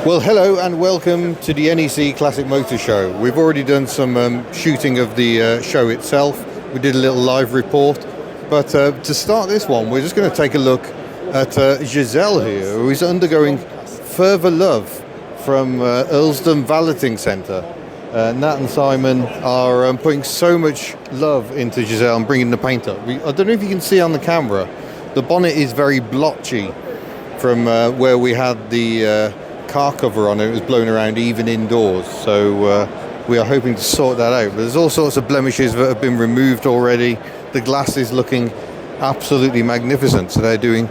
Well, hello and welcome to the NEC Classic Motor Show. We've already done some shooting of the show itself. We did a little live report. But to start this one, we're just going to take a look at Giselle here, who is undergoing further love from Earlsdon Valeting Centre. Nat and Simon are putting so much love into Giselle and bringing the paint up. I don't know if you can see on the camera, the bonnet is very blotchy from where we had the car cover on it. It was blown around even indoors, so we are hoping to sort that out. But there's all sorts of blemishes that have been removed already. The glass is looking absolutely magnificent, so they're doing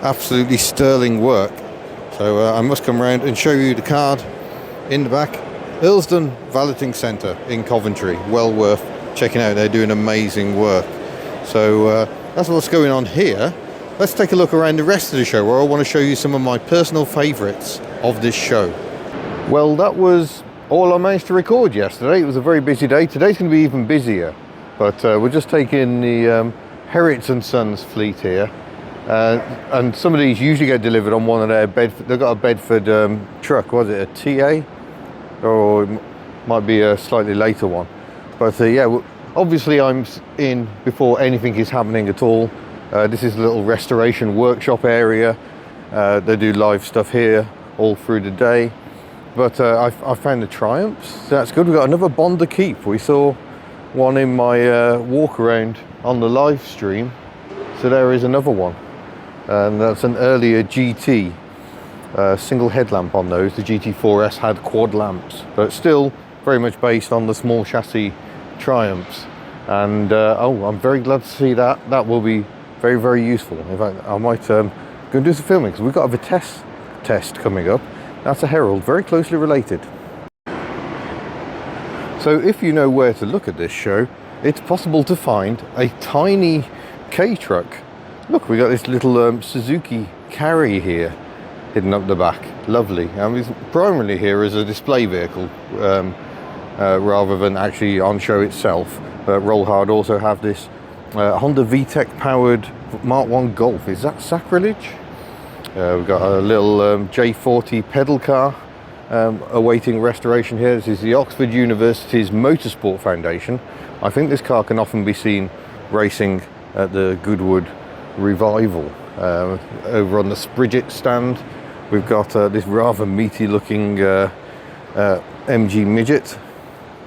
absolutely sterling work. So I must come around and show you the card in the back. Earlsdon Valeting Centre in Coventry, well worth checking out. They're doing amazing work. So that's what's going on here. Let's take a look around the rest of the show, where I want to show you some of my personal favourites of this show. Well, that was all I managed to record yesterday. It was a very busy day. Today's going to be even busier, but we're just taking the Herritz and Sons fleet here, and some of these usually get delivered on one of their Bedford. They've got a Bedford truck. Was it a TA, or it might be a slightly later one? But yeah, obviously I'm in before anything is happening at all. This is a little restoration workshop area. They do live stuff here all through the day. But I found the Triumphs. So that's good. We've got another Bond to keep. We saw one in my walk around on the live stream. So there is another one. And that's an earlier GT. Single headlamp on those. The GT4S had quad lamps. But still very much based on the small chassis Triumphs. And oh, I'm very glad to see that. That will be very, very useful. In fact, I might go and do some filming, because we've got a Vitesse test coming up. That's a Herald, very closely related. So if you know where to look at this show, it's possible to find a tiny K truck. Look, we got this little Suzuki Carry here, hidden up the back. Lovely. It's primarily here as a display vehicle, rather than actually on show itself. But Roll Hard also have this Honda VTEC powered Mark 1 Golf. Is that sacrilege? We've got a little J40 pedal car awaiting restoration here. This is the Oxford University's Motorsport Foundation. I think this car can often be seen racing at the Goodwood Revival. Over on the Sprigget stand, we've got this rather meaty looking MG Midget.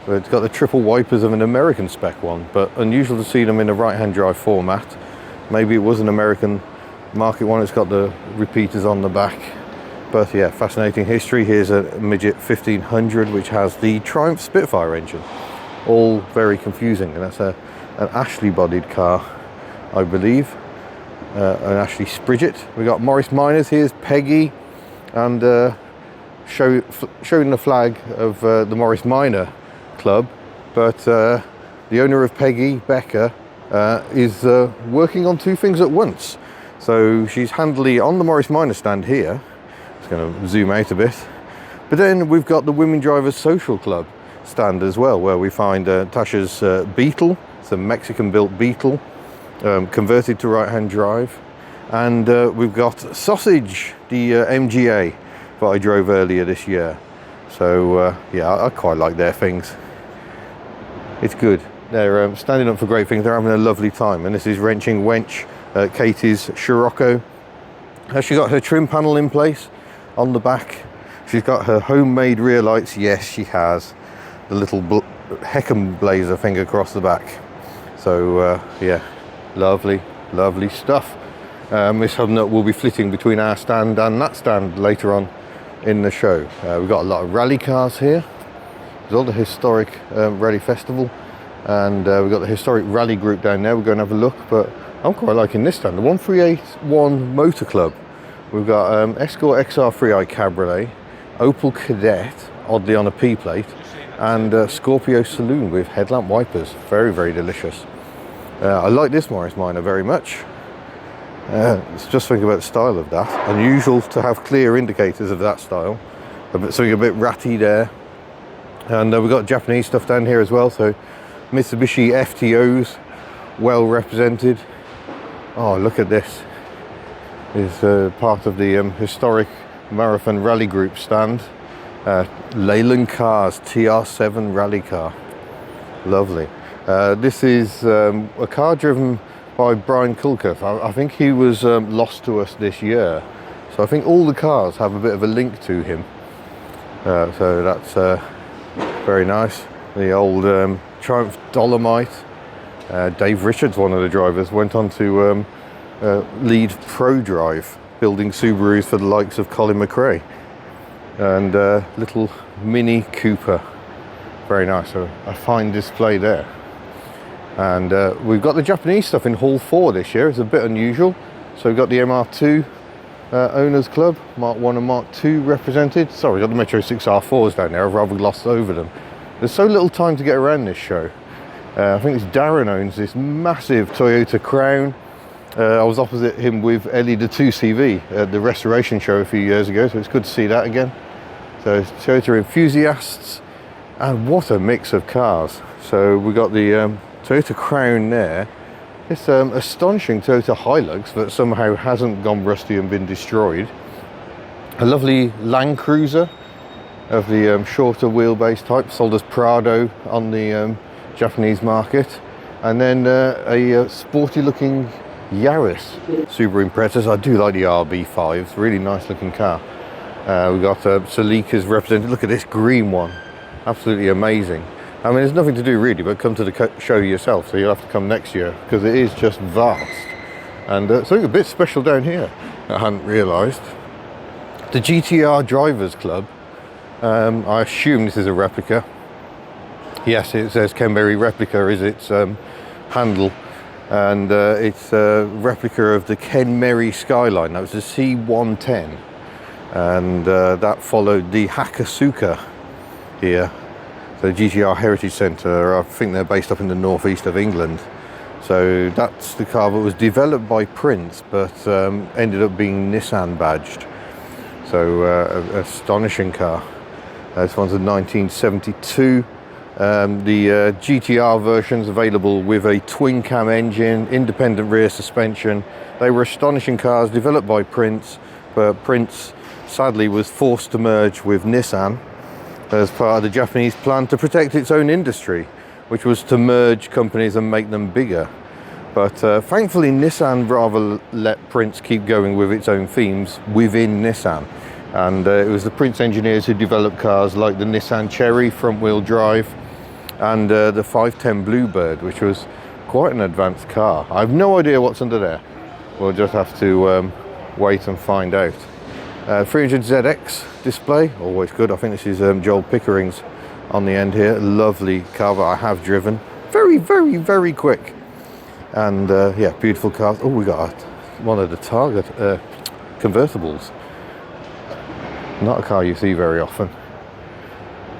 It's got the triple wipers of an American spec one, but unusual to see them in a right-hand drive format. Maybe it was an American market one. It's got the repeaters on the back. But yeah, fascinating history. Here's a Midget 1500, which has the Triumph Spitfire engine. All very confusing, and that's an Ashley-bodied car, I believe. An Ashley Sprigget. We've got Morris Minors. Here's Peggy, and showing the flag of the Morris Minor Club, but the owner of Peggy, Becca, is working on two things at once. So she's handily on the Morris Minor stand here. Just going to zoom out a bit. But then we've got the Women Drivers Social Club stand as well, where we find Tasha's Beetle. It's a Mexican-built Beetle, converted to right-hand drive. And we've got Sausage, the MGA that I drove earlier this year. So yeah, I quite like their things. It's good. They're standing up for great things. They're having a lovely time. And this is Wrenching Wench, Katie's Scirocco. She's got her trim panel in place on the back. She's got her homemade rear lights. Yes, she has. The little Hecken blazer thing across the back. So yeah, lovely, lovely stuff. Miss HubNut will be flitting between our stand and that stand later on in the show. We've got a lot of rally cars here. There's all the historic rally festival, and we've got the historic rally group down there. We're going to have a look, but I'm quite liking this stand, the 1381 Motor Club. We've got Escort XR3i Cabriolet, Opel Kadett, oddly on a P plate, and Scorpio Saloon with headlamp wipers. Very, very delicious. I like this Morris Minor very much. Let's just think about the style of that. Unusual to have clear indicators of that style. Something a bit ratty there. And we've got Japanese stuff down here as well. So Mitsubishi FTOs, well represented. Oh, look at this. It's part of the historic Marathon Rally Group stand. Leyland Cars TR7 rally car. Lovely. This is a car driven by Brian Kulkoff. I think he was lost to us this year. So I think all the cars have a bit of a link to him. So that's very nice. The old Triumph Dolomite. Dave Richards, one of the drivers, went on to lead Pro Drive, building Subarus for the likes of Colin McRae. And little Mini Cooper. Very nice. So a fine display there. And we've got the Japanese stuff in Hall 4 this year. It's a bit unusual. So we've got the MR2 Owners Club, Mark 1 and Mark 2 represented. Sorry, we've got the Metro 6 R4s down there. I've rather glossed over them. There's so little time to get around this show. I think it's Darren owns this massive Toyota Crown. I was opposite him with Ellie the 2CV at the restoration show a few years ago, so it's good to see that again. So Toyota enthusiasts, and what a mix of cars. So we got the Toyota Crown there. This astonishing Toyota Hilux that somehow hasn't gone rusty and been destroyed. A lovely Land Cruiser of the shorter wheelbase type, sold as Prado on the Japanese market. And then a sporty looking Yaris Subaru Imprezas. I do like the RB5s, really nice looking car. We've got Celica's represented. Look at this green one, absolutely amazing. I mean, there's nothing to do really but come to the show yourself, so you'll have to come next year because it is just vast. And something a bit special down here I hadn't realised. The GTR Drivers Club. I assume this is a replica. Yes, it says Ken Berry replica is its handle, and it's a replica of the Ken Merry Skyline. That was the C110, and that followed the Hakasuka here. The GTR Heritage Centre, I think they're based up in the northeast of England. So that's the car that was developed by Prince, but ended up being Nissan badged. So astonishing car. This one's a 1972. The GTR version's available with a twin cam engine, independent rear suspension. They were astonishing cars developed by Prince, but Prince sadly was forced to merge with Nissan as part of the Japanese plan to protect its own industry, which was to merge companies and make them bigger. But thankfully Nissan rather let Prince keep going with its own themes within Nissan. And it was the Prince engineers who developed cars like the Nissan Cherry front-wheel drive and the 510 Bluebird, which was quite an advanced car. I have no idea what's under there. We'll just have to wait and find out. 300ZX display, always good. I think this is Joel Pickering's on the end here. Lovely car that I have driven. Very, very, very quick. And yeah, beautiful cars. Oh, we got one of the Target convertibles. Not a car you see very often.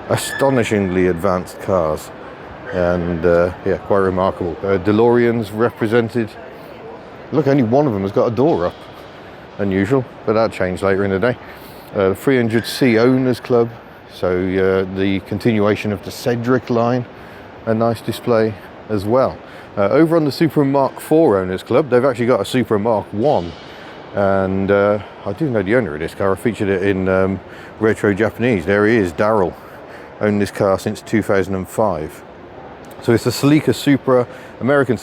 Astonishingly advanced cars. And yeah, quite remarkable. DeLoreans represented. Look, only one of them has got a door up. Unusual, but that'll change later in the day. The 300C Owners Club, so the continuation of the Cedric line, a nice display as well. Over on the Supra Mark IV Owners Club, they've actually got a Supra Mark I, and I do know the owner of this car. I featured it in Retro Japanese. There he is, Daryl. Owned this car since 2005. So it's a Celica Supra, American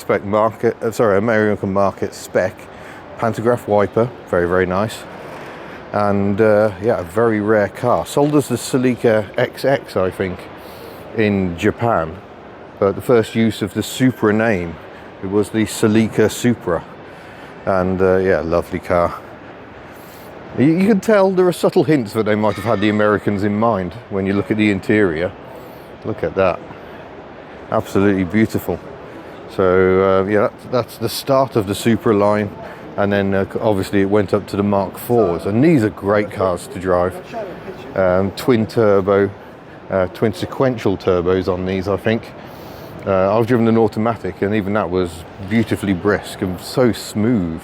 market spec. Pantograph wiper, very, very nice. And yeah, a very rare car. Sold as the Celica XX, I think, in Japan. But the first use of the Supra name, it was the Celica Supra. And yeah, lovely car. You can tell there are subtle hints that they might have had the Americans in mind when you look at the interior. Look at that. Absolutely beautiful. So yeah, that's the start of the Supra line. And then obviously it went up to the Mark IVs, and these are great cars to drive. Twin turbo, twin sequential turbos on these, I think. I've driven an automatic, and even that was beautifully brisk and so smooth.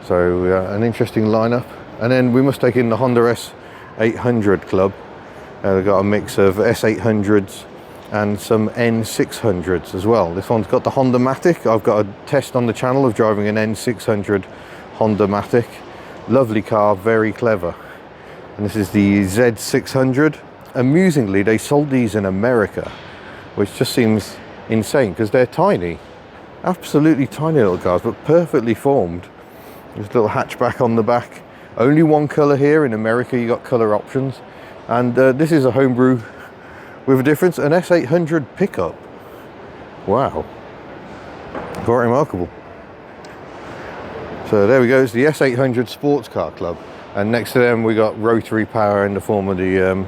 So an interesting lineup. And then we must take in the Honda S800 Club. They've got a mix of S800s and some N600s as well. This one's got the Honda Matic. I've got a test on the channel of driving an N600 Honda Matic. Lovely car, very clever. And this is the Z600. Amusingly, they sold these in America, which just seems insane because they're tiny. Absolutely tiny little cars, but perfectly formed. There's a little hatchback on the back. Only one colour here. In America, you got colour options. And this is a homebrew with a difference, an S800 pickup. Wow. Quite remarkable. So there we go, it's the S800 Sports Car Club. And next to them we got rotary power in the form of the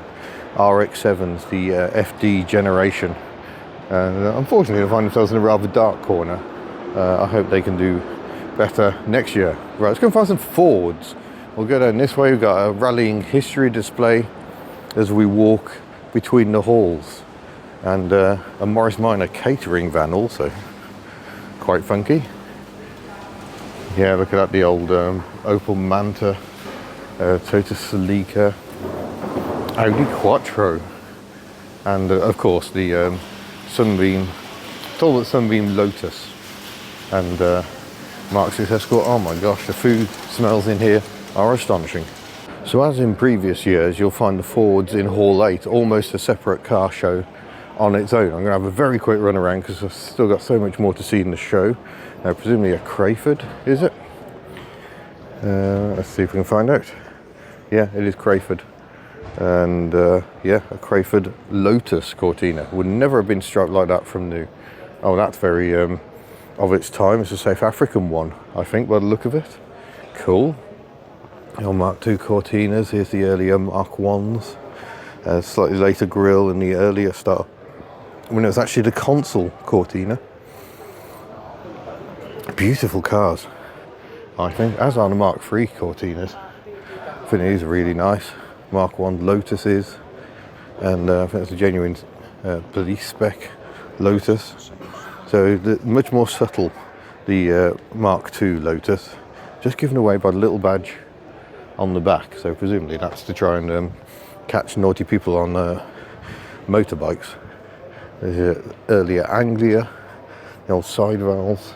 RX-7s, the FD generation. And unfortunately they find themselves in a rather dark corner. I hope they can do better next year. Right, let's go and find some Fords. We'll go down this way. We've got a rallying history display as we walk between the halls. And a Morris Minor catering van also. Quite funky. Yeah, look at that, the old Opel Manta, Toyota Celica, Audi Quattro, and of course the Sunbeam, Talbot Sunbeam Lotus, and Mark 6 Escort. Oh my gosh, the food smells in here are astonishing. So as in previous years, you'll find the Fords in Hall 8, almost a separate car show on its own. I'm going to have a very quick run around because I've still got so much more to see in the show. Presumably a Crayford, is it? Let's see if we can find out. Yeah, it is Crayford. And yeah, a Crayford Lotus Cortina. Would never have been striped like that from new. Oh, that's very of its time. It's a South African one, I think, by the look of it. Cool. The Mark II Cortinas. Here's the earlier Mark 1s. Slightly later grille in the earlier style, when it was actually the console Cortina. Beautiful cars, I think, as are the Mark III Cortinas. I think these are really nice. Mark 1 Lotuses, and I think it's a genuine police spec Lotus. So much more subtle, the Mark II Lotus, just given away by the little badge on the back. So presumably that's to try and catch naughty people on motorbikes. There's an earlier Anglia, the old side valves,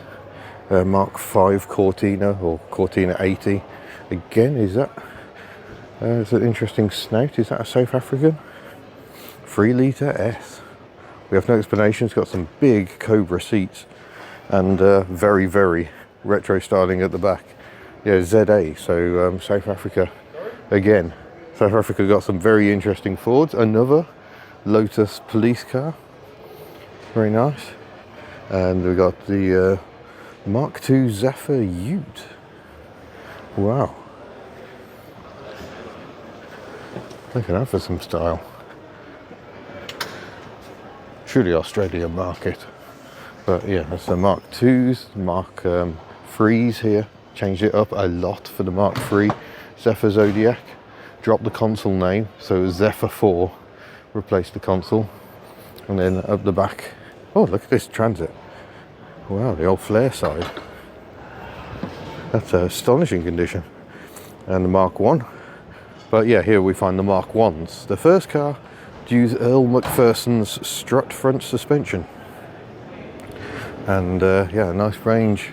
Mark V Cortina, or Cortina 80. Again, is that, it's an interesting snout. Is that a South African? 3 litre S. We have no explanation. It's got some big Cobra seats and very, very retro styling at the back. Yeah, ZA, so South Africa again. South Africa got some very interesting Fords. Another Lotus police car, very nice. And we got the Mark II Zephyr Ute. Wow, look at that for some style. Truly Australian market. But yeah, that's the Mark IIs, Mark IIIs here. Changed it up a lot for the Mark III Zephyr Zodiac. Dropped the console name, so it was Zephyr 4, replaced the console. And then up the back, oh, look at this Transit. Wow, the old flare side. That's an astonishing condition. And the Mark 1. But yeah, here we find the Mark 1s. The first car to use Earl Macpherson's strut front suspension. And yeah, a nice range.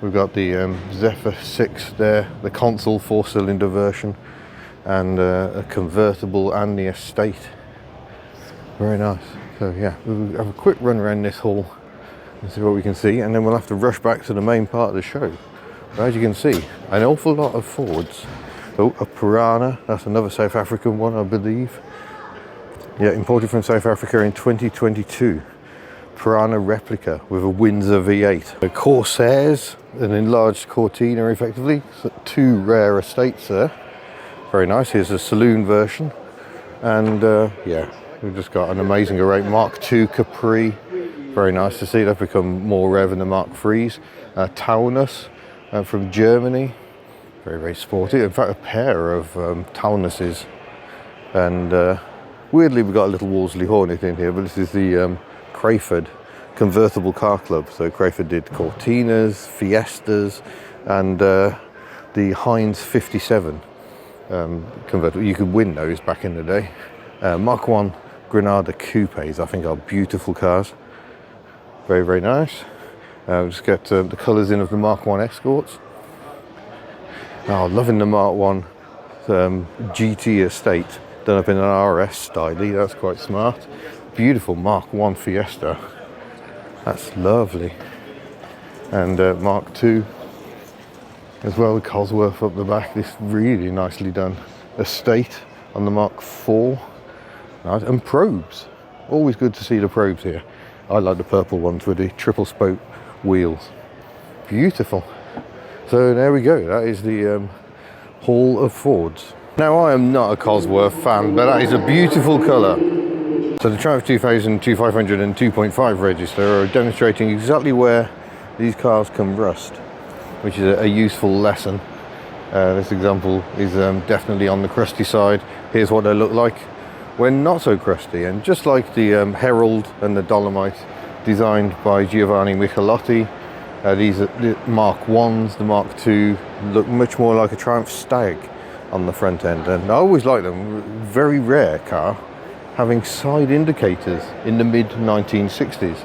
We've got the Zephyr 6 there, the console 4-cylinder version, and a convertible and the estate. Very nice. So yeah, we'll have a quick run around this hall and see what we can see, and then we'll have to rush back to the main part of the show. But as you can see, an awful lot of Fords. Oh, a Piranha, that's another South African one, I believe. Yeah, imported from South Africa in 2022. Piranha replica with a Windsor V8. The Corsairs, an enlarged Cortina effectively. So 2 rare estates there. Very nice. Here's a saloon version. And yeah, we've just got an amazing array. Mark II Capri. Very nice to see. They've become more rare than the Mark IIIs. Taunus from Germany. Very, very sporty. In fact, a pair of Taunuses. And weirdly, we've got a little Wolseley Hornet in here, but this is the Crayford Convertible Car Club. So Crayford did Cortinas, Fiestas, and the Heinz 57 convertible. You could win those back in the day. Mark 1 Granada Coupes, I think, are beautiful cars. Very, very nice. Just get the colours in of the Mark 1 Escorts. Oh, loving the Mark 1 GT estate done up in an RS style. That's quite smart. Beautiful Mark 1 Fiesta. That's lovely. And Mark 2 as well, the Cosworth up the back. This really nicely done estate on the Mark 4. Nice. And probes. Always good to see the probes here. I like the purple ones with the triple spoke wheels. Beautiful. So there we go. That is the Hall of Fords. Now, I am not a Cosworth fan, but that is a beautiful colour. So the Triumph 2000, 2500 and 2.5 register are demonstrating exactly where these cars can rust, which is a useful lesson. This example is definitely on the crusty side. Here's what they look like when not so crusty. And just like the Herald and the Dolomite designed by Giovanni Michelotti, these are the Mark 1s, the Mark 2 look much more like a Triumph Stag on the front end. And I always like them. Very rare car having side indicators in the mid 1960s.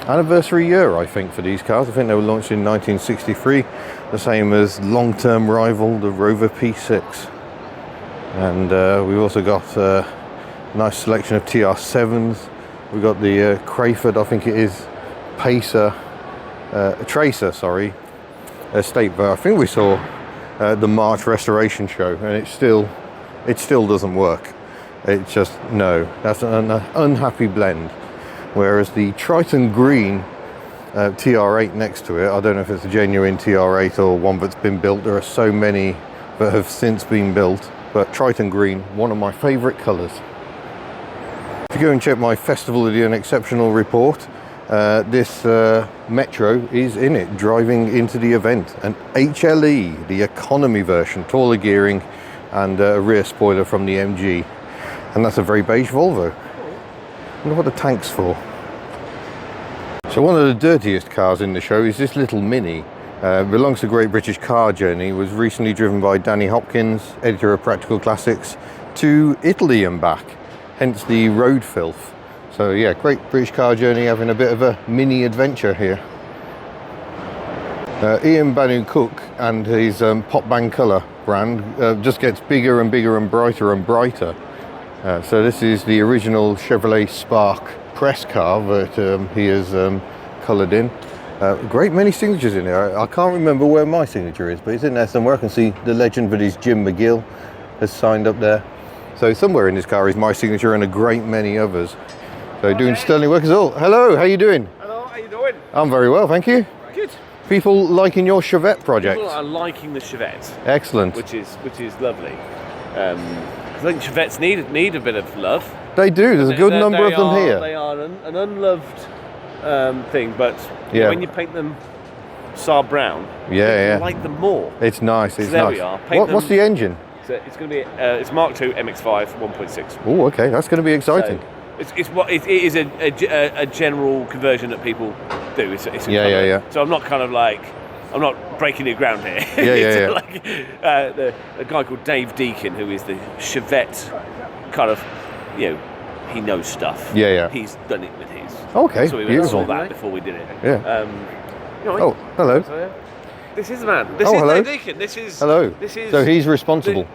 Anniversary year, I think, for these cars. I think they were launched in 1963, the same as long-term rival, the Rover P6. And we've also got a nice selection of TR7s. We've got the Crayford, I think it is, Tracer, sorry, estate. But I think we saw the March restoration show, and it still doesn't work. It's just, no, that's an unhappy blend. Whereas the Triton Green TR8 next to it, I don't know if it's a genuine TR8 or one that's been built. There are so many that have since been built, but Triton Green, one of my favourite colours. If you go and check my Festival of the Unexceptional report, this Metro is in it, driving into the event. An HLE, the economy version, taller gearing and a rear spoiler from the MG. And that's a very beige Volvo. I wonder what the tank's for. So one of the dirtiest cars in the show is this little Mini. Belongs to Great British Car Journey, was recently driven by Danny Hopkins, editor of Practical Classics, to Italy and back, hence the road filth. So yeah, Great British Car Journey having a bit of a mini adventure here. Ian Banu Cook and his Pop Bang Colour brand just gets bigger and bigger and brighter. So this is the original Chevrolet Spark press car that he has coloured in. Great many signatures in there. I can't remember where my signature is, but it's in there somewhere. I can see the legend that is Jim McGill has signed up there. So somewhere in this car is my signature and a great many others. So doing sterling work as all. Hello, how you doing? Hello, how you doing? I'm very well, thank you. Good. People liking your Chevette project? People are liking the Chevette. Excellent. Which is lovely. I think Chevettes need a bit of love. They do. There's a good number of them here. They are an unloved thing, but yeah, when you paint them Saab brown, yeah, you like them more. It's nice. It's so there nice. we are. What's the engine? So it's going to be it's Mark II MX-5 1.6. Oh, okay. That's going to be exciting. So it is a general conversion that people do. It's yeah. So I'm not kind of like. I'm not breaking new ground here. Yeah. Like the guy called Dave Deacon, who is the Chevette kind of, he knows stuff. Yeah. He's done it with his. Okay, so we beautiful. saw that before we did it. Yeah. Oh, hello. This is the man. This is hello. Dave Deacon. This is. Hello. This is. So he's responsible.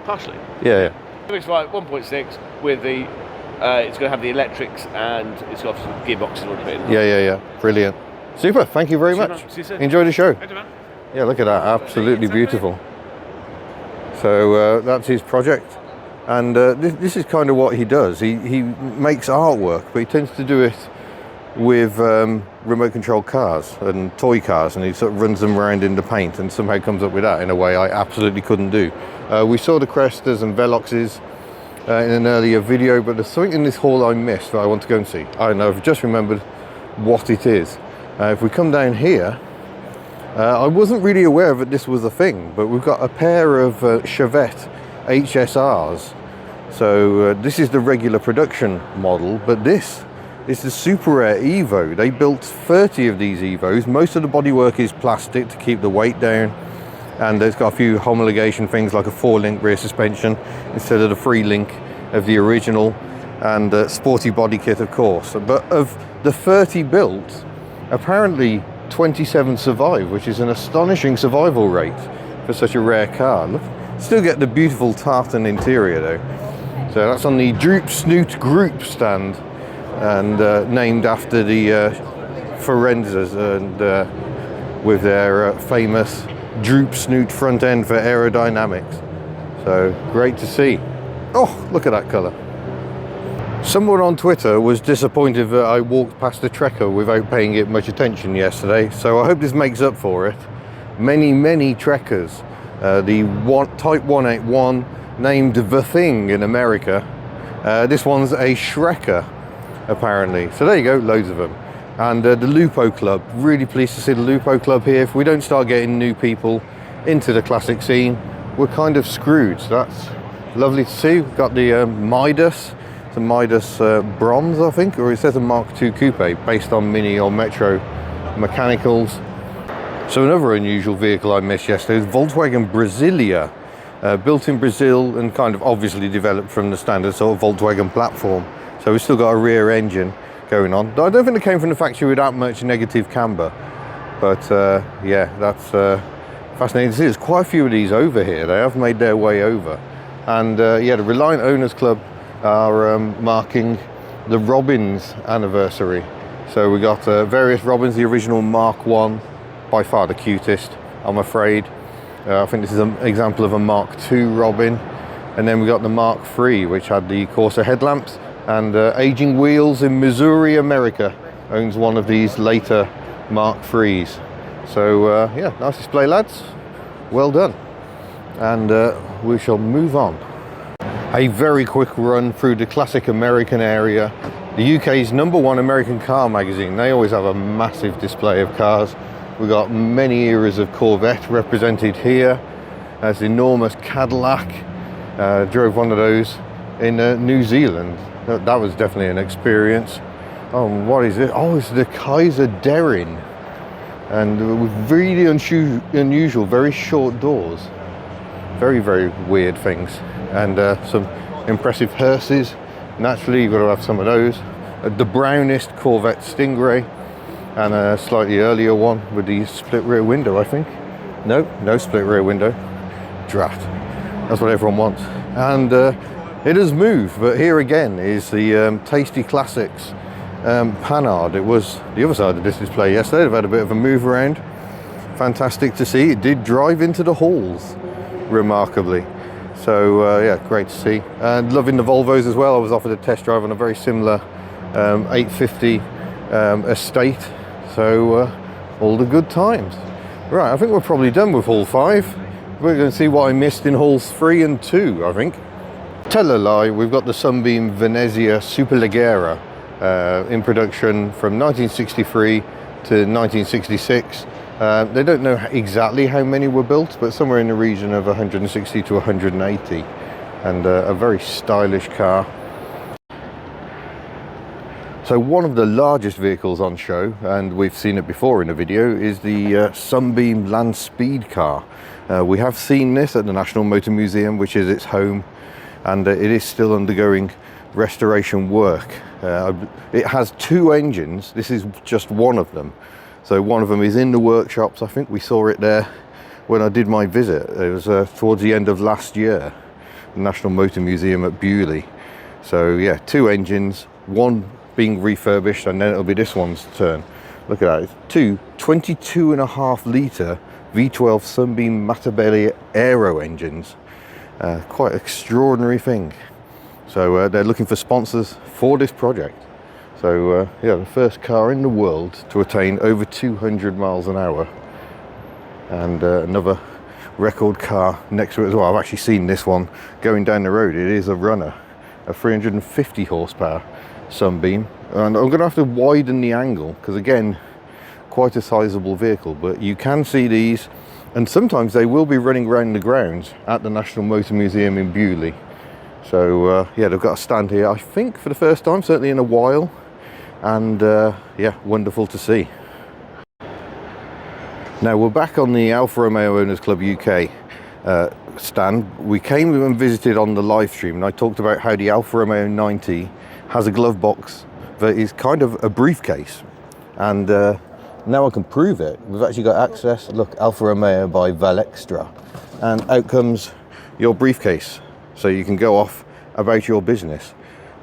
Partially. Yeah. MX-5 1.6 with the. It's going to have the electrics and it's got some gearboxes all bit. Yeah. Brilliant. Super, thank you very much. See you soon. Enjoy the show. Thank you, man. Yeah, look at that, absolutely beautiful. So that's his project, and this is kind of what he does. He makes artwork, but he tends to do it with remote control cars and toy cars, and he sort of runs them around in the paint and somehow comes up with that in a way I absolutely couldn't do. We saw the Crestas and Veloxes in an earlier video, but there's something in this hall I missed that I want to go and see. I know, I've just remembered what it is. If we come down here, I wasn't really aware that this was a thing, but we've got a pair of Chevette HSRs. So this is the regular production model, but this is the Super Rare Evo. They built 30 of these Evos. Most of the bodywork is plastic to keep the weight down, and there's got a few homologation things like a 4-link rear suspension instead of the 3-link of the original, and sporty body kit, of course. But of the 30 built, apparently 27 survive, which is an astonishing survival rate for such a rare car. Still get the beautiful tartan interior though. So that's on the Droop Snoot Group stand, and named after the Forenzas, and with their famous droop snoot front end for aerodynamics. So great to see. Oh, look at that colour. Someone on Twitter was disappointed that I walked past a Trekker without paying it much attention yesterday, so I hope this makes up for it. Many Trekkers. The Type 181, named The Thing in America. This one's a Shrekker, apparently. So there you go, loads of them. And the Lupo Club, really pleased to see the Lupo Club here. If we don't start getting new people into the classic scene, we're kind of screwed. So that's lovely to see. We've got the Midas. It's a Midas Bronze, I think, or it says a Mark II Coupe, based on Mini or Metro mechanicals. So another unusual vehicle I missed yesterday is Volkswagen Brasilia, built in Brazil and kind of obviously developed from the standard sort of Volkswagen platform. So we've still got a rear engine going on. I don't think it came from the factory with that much negative camber, but yeah, that's fascinating to see. There's quite a few of these over here. They have made their way over. And yeah, the Reliant Owners Club are marking the Robins anniversary. So we got various Robins, the original Mark 1, by far the cutest, I'm afraid. I think this is an example of a Mark II Robin. And then we got the Mark III, which had the Corsa headlamps, and Aging Wheels in Missouri, America owns one of these later Mark IIIs. So yeah, nice display, lads. Well done. And we shall move on. A very quick run through the classic American area. The UK's #1 American car magazine. They always have a massive display of cars. We've got many eras of Corvette represented here. There's the enormous Cadillac. Drove one of those in New Zealand. That was definitely an experience. Oh, what is it? Oh, it's the Kaiser Darin. And with really unusual, very short doors. Very weird things. And some impressive hearses. Naturally, you've got to have some of those. The brownest Corvette Stingray, and a slightly earlier one with the split rear window, I think. No split rear window. Drat. That's what everyone wants. And it has moved, but here again is the Tasty Classics Panhard. It was the other side of this display yesterday. They've had a bit of a move around. Fantastic to see. It did drive into the halls, remarkably. So yeah, great to see. And loving the Volvos as well. I was offered a test drive on a very similar 850 estate. So all the good times. Right, I think we're probably done with Hall 5. We're going to see what I missed in Halls 3 and 2, I think. Tell a lie, we've got the Sunbeam Venezia Superleggera in production from 1963 to 1966. They don't know exactly how many were built, but somewhere in the region of 160 to 180. And a very stylish car. So one of the largest vehicles on show, and we've seen it before in a video, is the Sunbeam Land Speed car. We have seen this at the National Motor Museum, which is its home, and it is still undergoing restoration work. It has two engines. This is just one of them. So one of them is in the workshops. I think we saw it there when I did my visit. It was towards the end of last year, the National Motor Museum at Bewley. So yeah, two engines, one being refurbished, and then it'll be this one's turn. Look at that, it's two 22.5 litre V12 Sunbeam Matabelli Aero engines. Quite extraordinary thing. So they're looking for sponsors for this project. So yeah, the first car in the world to attain over 200 miles an hour. And another record car next to it as well. I've actually seen this one going down the road. It is a runner, a 350 horsepower Sunbeam. And I'm going to have to widen the angle because, again, quite a sizable vehicle. But you can see these, and sometimes they will be running around the grounds at the National Motor Museum in Bewley. So yeah, they've got a stand here, I think, for the first time, certainly in a while. And yeah, wonderful to see. Now we're back on the Alfa Romeo Owners Club UK stand. We came and visited on the live stream, and I talked about how the Alfa Romeo 90 has a glove box that is kind of a briefcase. And now I can prove it. We've actually got access. Look, Alfa Romeo by Valextra. And out comes your briefcase, so you can go off about your business.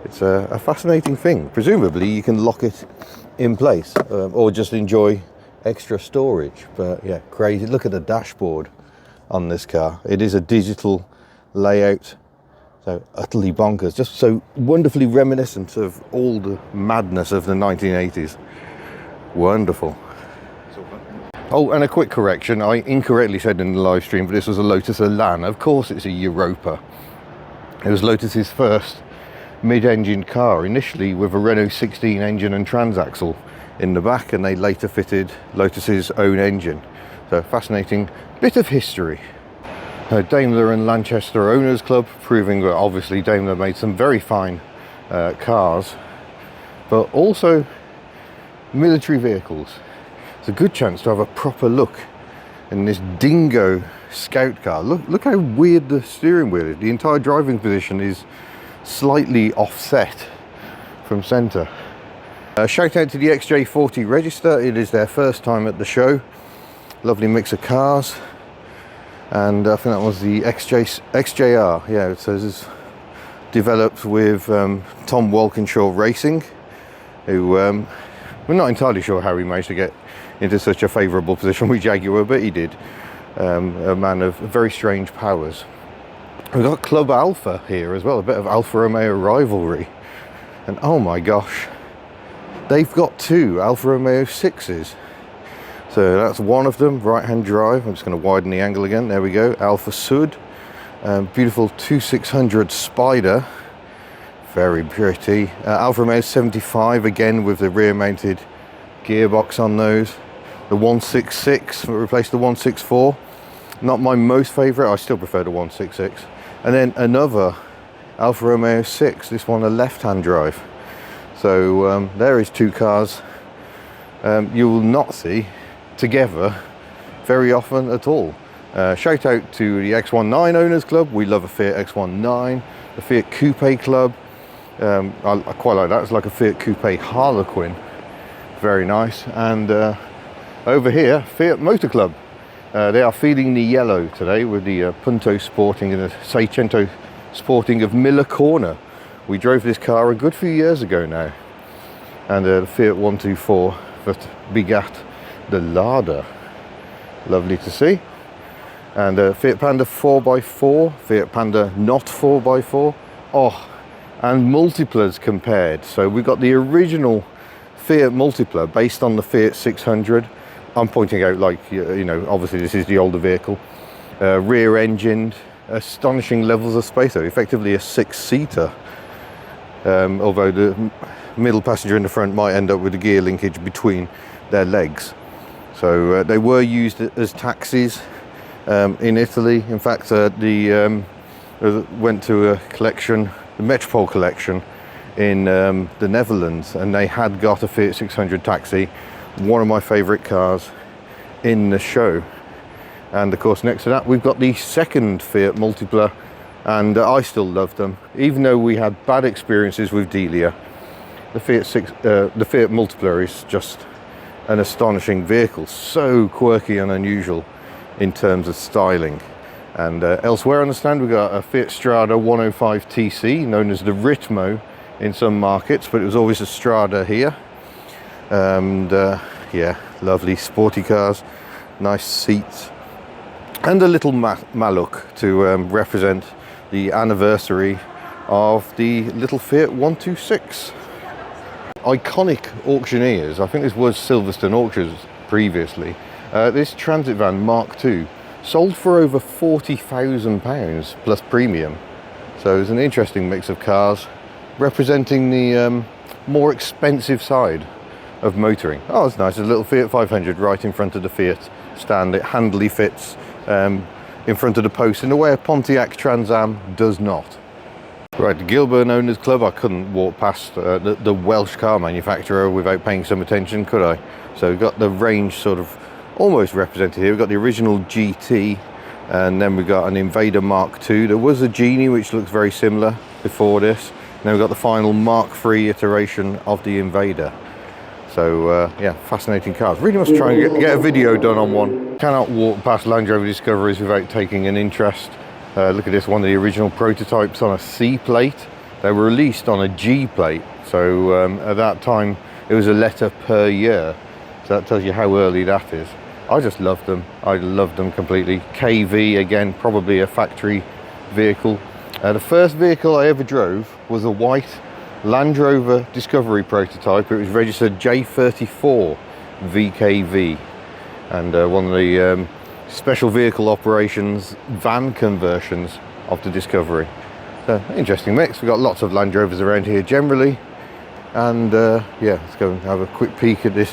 It's a fascinating thing. Presumably you can lock it in place, or just enjoy extra storage. But yeah, crazy. Look at the dashboard on this car. It is a digital layout, so utterly bonkers, just so wonderfully reminiscent of all the madness of the 1980s. Wonderful. Oh, and a quick correction, I incorrectly said in the live stream, but this was a Lotus Elan. Of course it's a Europa. It was Lotus's first mid-engine car, initially with a Renault 16 engine and transaxle in the back, and they later fitted Lotus's own engine. So fascinating bit of history. Daimler and Lanchester Owners Club, proving that obviously Daimler made some very fine cars, but also military vehicles. It's a good chance to have a proper look in this dingo scout car. Look how weird the steering wheel is. The entire driving position is slightly offset from centre. Shout out to the XJ40 Register. It is their first time at the show. Lovely mix of cars. And I think that was the XJR. Yeah, it says it's developed with Tom Walkinshaw Racing, who we're not entirely sure how he managed to get into such a favourable position with Jaguar, but he did. A man of very strange powers. We've got Club Alfa here as well, a bit of Alfa Romeo rivalry. And oh my gosh, they've got two Alfa Romeo 6s. So that's one of them, right-hand drive. I'm just going to widen the angle again. There we go. Alfa Sud. Beautiful 2600 Spider. Very pretty. Alfa Romeo 75, again with the rear-mounted gearbox on those. The 166 replaced the 164. Not my most favourite. I still prefer the 166. And then another Alfa Romeo 6. This one a left-hand drive. So there is two cars you will not see together very often at all. Shout out to the X19 Owners Club. We love a Fiat X19. The Fiat Coupe Club. I quite like that. It's like a Fiat Coupe Harlequin. Very nice. And over here, Fiat Motor Club. They are feeding the yellow today with the Punto Sporting and the Seicento Sporting of Miller Corner. We drove this car a good few years ago now. And the Fiat 124 that begat the Lada. Lovely to see. And Fiat Panda 4x4, Fiat Panda not 4x4. Oh, and Multiplas compared. So we've got the original Fiat Multipla based on the Fiat 600. I'm pointing out, like, you know, obviously this is the older vehicle. Rear-engined, astonishing levels of space, so effectively a six-seater. Although the middle passenger in the front might end up with a gear linkage between their legs. So they were used as taxis in Italy. In fact, went to a collection, the Metropole collection in the Netherlands, and they had got a Fiat 600 taxi, one of my favourite cars in the show. And of course next to that we've got the second Fiat Multipla, and I still love them, even though we had bad experiences with Delia. The Fiat Multipla is just an astonishing vehicle, so quirky and unusual in terms of styling. And elsewhere on the stand we've got a Fiat Strada 105 TC, known as the Ritmo in some markets, but it was always a Strada here. And yeah, lovely sporty cars, nice seats, and a little Maluk to represent the anniversary of the little Fiat 126. Iconic auctioneers. I think this was Silverstone Auctions previously. This transit van Mark II sold for over £40,000 plus premium. So it's an interesting mix of cars representing the more expensive side of motoring. Oh, it's nice. There's a little Fiat 500 right in front of the Fiat stand. It handily fits in front of the post in a way a Pontiac Trans Am does not. Right, the Gilburn Owners Club. I couldn't walk past the Welsh car manufacturer without paying some attention, could I? So we've got the range sort of almost represented here. We've got the original GT, and then we've got an Invader Mark II. There was a Genie which looks very similar before this. And then we've got the final Mark III iteration of the Invader. So yeah, fascinating cars. Really must try and get a video done on one. Cannot walk past Land Rover Discoveries without taking an interest Look at this, one of the original prototypes on a C plate. They were released on a G plate, so at that time it was a letter per year. So that tells you how early that is. I just loved them. I loved them completely. KV, again, probably a factory vehicle. The first vehicle I ever drove was a white Land Rover Discovery prototype. It was registered J34 VKV, and one of the special vehicle operations van conversions of the Discovery. So, interesting mix. We've got lots of Land Rovers around here generally, and yeah, let's go and have a quick peek at this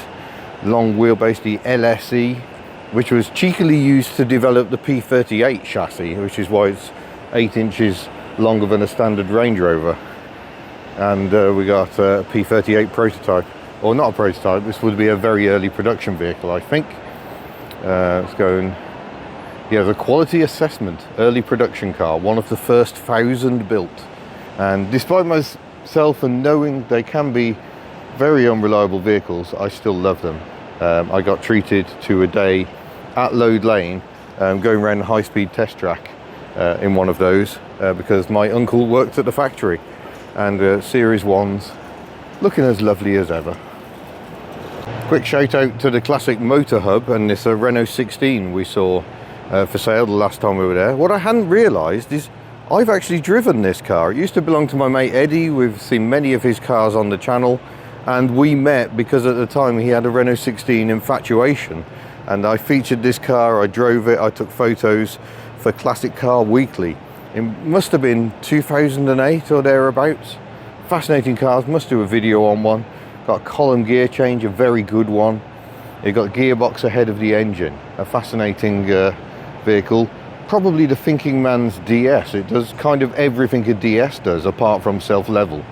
long wheelbase, the LSE, which was cheekily used to develop the P38 chassis, which is why it's 8 inches longer than a standard Range Rover. And we got a P38 prototype, or not a prototype, this would be a very early production vehicle, I think. Let's go and, yeah, the quality assessment, early production car, one of the first 1,000 built. And despite myself and knowing they can be very unreliable vehicles, I still love them. I got treated to a day at Lode Lane, going around a high-speed test track in one of those, because my uncle worked at the factory, and Series 1s looking as lovely as ever. Quick shout out to the Classic Motor Hub and this Renault 16 we saw for sale the last time we were there. What I hadn't realised is I've actually driven this car. It used to belong to my mate Eddie. We've seen many of his cars on the channel, and we met because at the time he had a Renault 16 Infatuation, and I featured this car, I drove it, I took photos for Classic Car Weekly. It must have been 2008 or thereabouts. Fascinating cars, must do a video on one. Got a column gear change, a very good one. It got a gearbox ahead of the engine. A fascinating vehicle. Probably the thinking man's DS. It does kind of everything a DS does apart from self-level.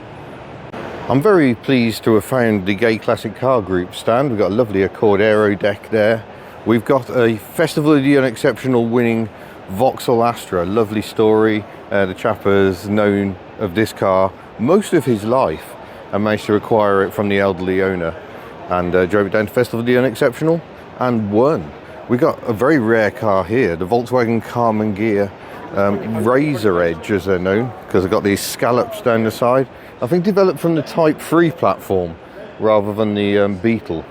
I'm very pleased to have found the Gay Classic Car Group stand. We've got a lovely Accord Aero deck there. We've got a Festival of the Unexceptional winning Vauxhall Astra, lovely story. The chap has known of this car most of his life and managed to acquire it from the elderly owner, and drove it down to Festival of the Unexceptional and won. We got a very rare car here, the Volkswagen Carmen Gear Razor Edge, as they're known, because they've got these scallops down the side. I think developed from the Type 3 platform rather than the Beetle,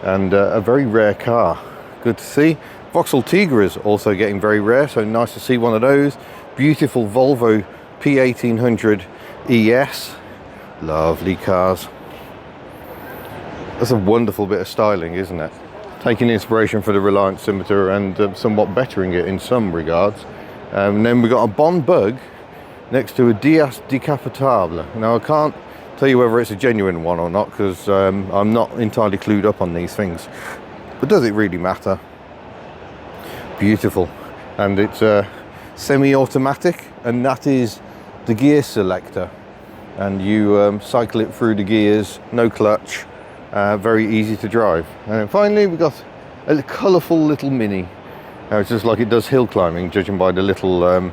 and a very rare car. Good to see. Vauxhall Tigras also getting very rare, so nice to see one of those. Beautiful Volvo P1800 ES. Lovely cars. That's a wonderful bit of styling, isn't it? Taking inspiration for the Reliant Scimitar and somewhat bettering it in some regards. And then we got a Bond Bug next to a Dias Decapotable. Now I can't tell you whether it's a genuine one or not, because I'm not entirely clued up on these things. But does it really matter? Beautiful. And it's semi-automatic, and that is the gear selector. And you cycle it through the gears, no clutch, very easy to drive. And then finally we've got a colourful little Mini. It's just like it does hill climbing, judging by the little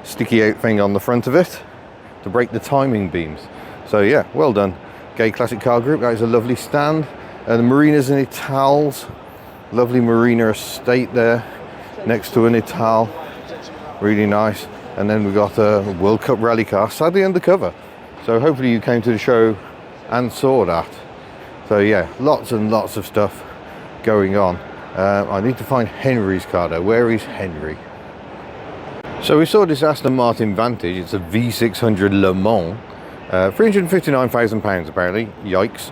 sticky out thing on the front of it to break the timing beams. So yeah, well done, Gay Classic Car Group. That is a lovely stand. The Marinas and Itals, lovely Marina estate there next to an Ital, really nice. And then we've got a World Cup rally car, sadly undercover. So hopefully you came to the show and saw that. So yeah, lots and lots of stuff going on. I need to find Henry's car though. Where is Henry? So we saw this Aston Martin Vantage. It's a V600 Le Mans. £359,000 apparently. Yikes.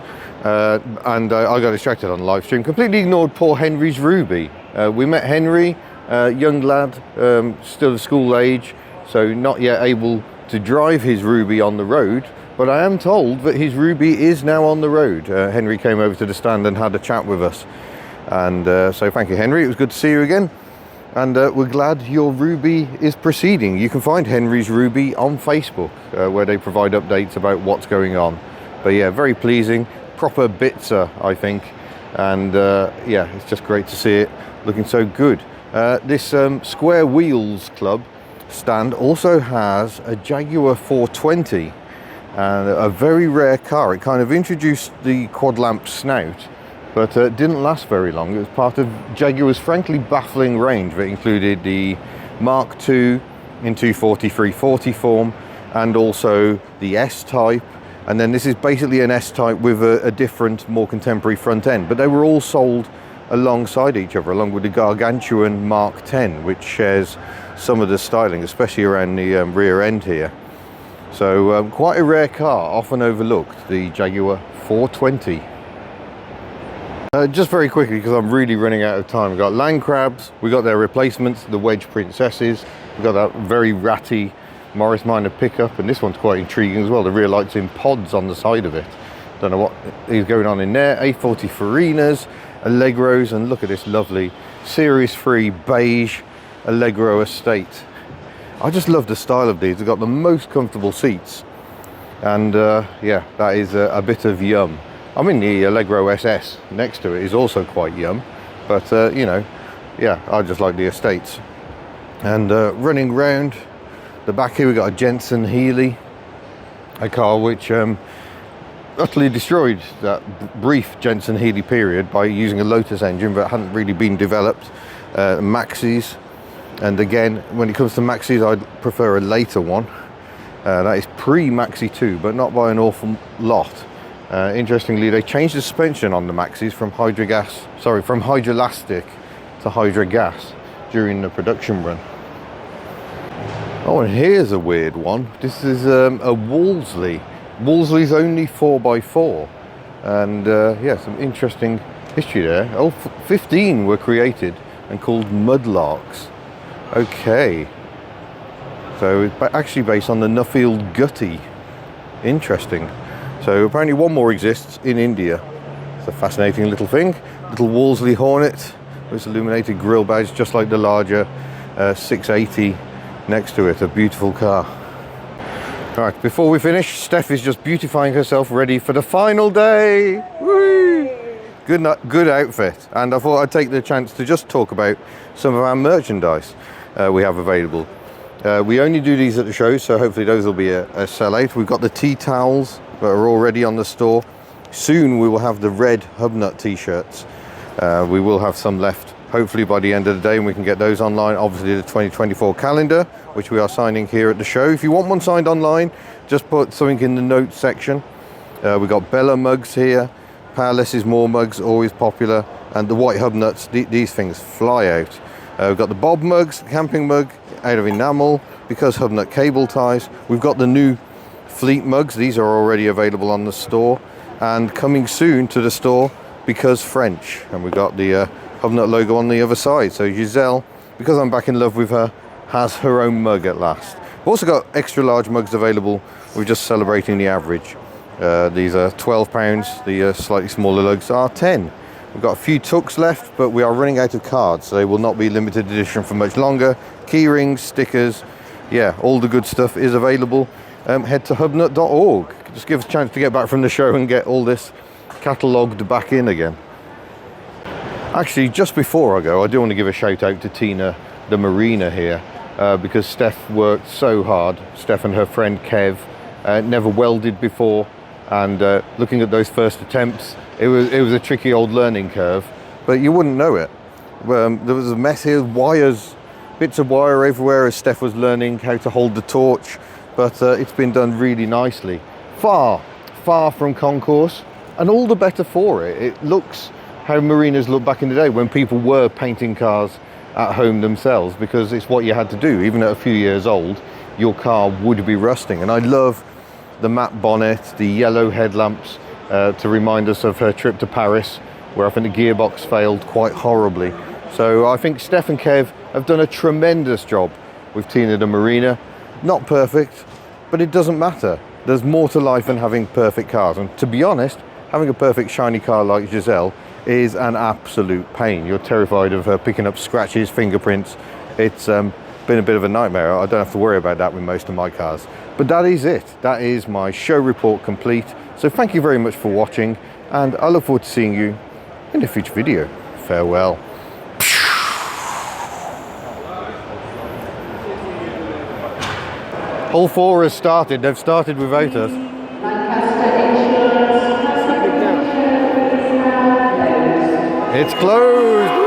And I got distracted on the live stream. Completely ignored poor Henry's Ruby. We met Henry, young lad, still of school age, so not yet able to drive his Ruby on the road, but I am told that his Ruby is now on the road. Henry came over to the stand and had a chat with us, and so thank you, Henry. It was good to see you again, and we're glad your Ruby is proceeding. You can find Henry's Ruby on Facebook, where they provide updates about what's going on. But yeah, very pleasing, proper bitzer, I think, and yeah, it's just great to see it looking so good. This Square Wheels Club stand also has a Jaguar 420, and a very rare car. It kind of introduced the quad lamp snout, but didn't last very long. It was part of Jaguar's frankly baffling range that included the Mark II in 240 340 form, and also the S-Type. And then this is basically an S-Type with a different, more contemporary front end. But they were all sold alongside each other, along with the gargantuan Mark X, which shares some of the styling, especially around the rear end here. So quite a rare car, often overlooked, the Jaguar 420. Just very quickly, because I'm really running out of time, we've got Land Crabs, we've got their replacements, the Wedge Princesses, we've got that very ratty Morris Minor pickup, and this one's quite intriguing as well. The rear light's in pods on the side of it. Don't know what is going on in there. A40 Farinas, Allegros, and look at this lovely Series 3 beige Allegro estate. I just love the style of these. They've got the most comfortable seats, and yeah, that is a bit of yum. I mean, the Allegro SS next to it is also quite yum, but you know, yeah, I just like the estates. And running round the back here, we've got a Jensen Healey, a car which utterly destroyed that brief Jensen Healey period by using a Lotus engine that hadn't really been developed. Maxis, and again, when it comes to Maxis, I'd prefer a later one. That is pre-Maxi 2, but not by an awful lot. Interestingly, they changed the suspension on the Maxis from hydrolastic to hydrogas during the production run. Oh, and here's a weird one. This is a Wolseley. Wolseley's only 4x4, and yeah, some interesting history there. Oh, 15 were created and called Mudlarks. Okay, so it's actually based on the Nuffield Gutty. Interesting. So apparently one more exists in India. It's a fascinating little thing. Little Wolseley Hornet with its illuminated grille badge, just like the larger 680 next to it. A beautiful car. All right, before we finish, Steph is just beautifying herself, ready for the final day. Whee! Good outfit. And I thought I'd take the chance to just talk about some of our merchandise we have available. We only do these at the show, so hopefully those will be a sellout. We've got the tea towels that are already on the store. Soon we will have the red HubNut t-shirts. We will have some left, hopefully by the end of the day, and we can get those online. Obviously the 2024 calendar, which we are signing here at the show. If you want one signed online, just put something in the notes section. We've got Bella mugs here. Powerless is more mugs, always popular. And the white HubNuts, these things fly out. We've got the Bob mugs, camping mug out of enamel, because HubNut cable ties. We've got the new Fleet mugs. These are already available on the store, and coming soon to the store, because French. And we've got the HubNut logo on the other side. So Giselle, because I'm back in love with her, has her own mug at last. We've also got extra large mugs available. We're just celebrating the average. These are £12. The slightly smaller lugs are 10. We've got a few tucks left, but we are running out of cards, so they will not be limited edition for much longer. Key rings, stickers, yeah, all the good stuff is available. Head to hubnut.org. Just give us a chance to get back from the show and get all this catalogued back in again. Actually, just before I go, I do want to give a shout out to Tina, the Marina here, because Steph worked so hard. Steph and her friend Kev never welded before, and looking at those first attempts, it was a tricky old learning curve, but you wouldn't know it. There was a mess here, wires, bits of wire everywhere as Steph was learning how to hold the torch, but it's been done really nicely. Far from concourse, and all the better for it. It looks how Marinas looked back in the day when people were painting cars at home themselves, because it's what you had to do. Even at a few years old, your car would be rusting. And I love the matte bonnet, the yellow headlamps, to remind us of her trip to Paris, where I think the gearbox failed quite horribly. So I think Steph and Kev have done a tremendous job with Tina the Marina. Not perfect, but it doesn't matter. There's more to life than having perfect cars. And to be honest, having a perfect shiny car like Giselle is an absolute pain. You're terrified of her picking up scratches, fingerprints. It's been a bit of a nightmare. I don't have to worry about that with most of my cars. But that is it. That is my show report complete. So thank you very much for watching, and I look forward to seeing you in a future video. Farewell. Hole 4 has started. They've started without us. It's closed.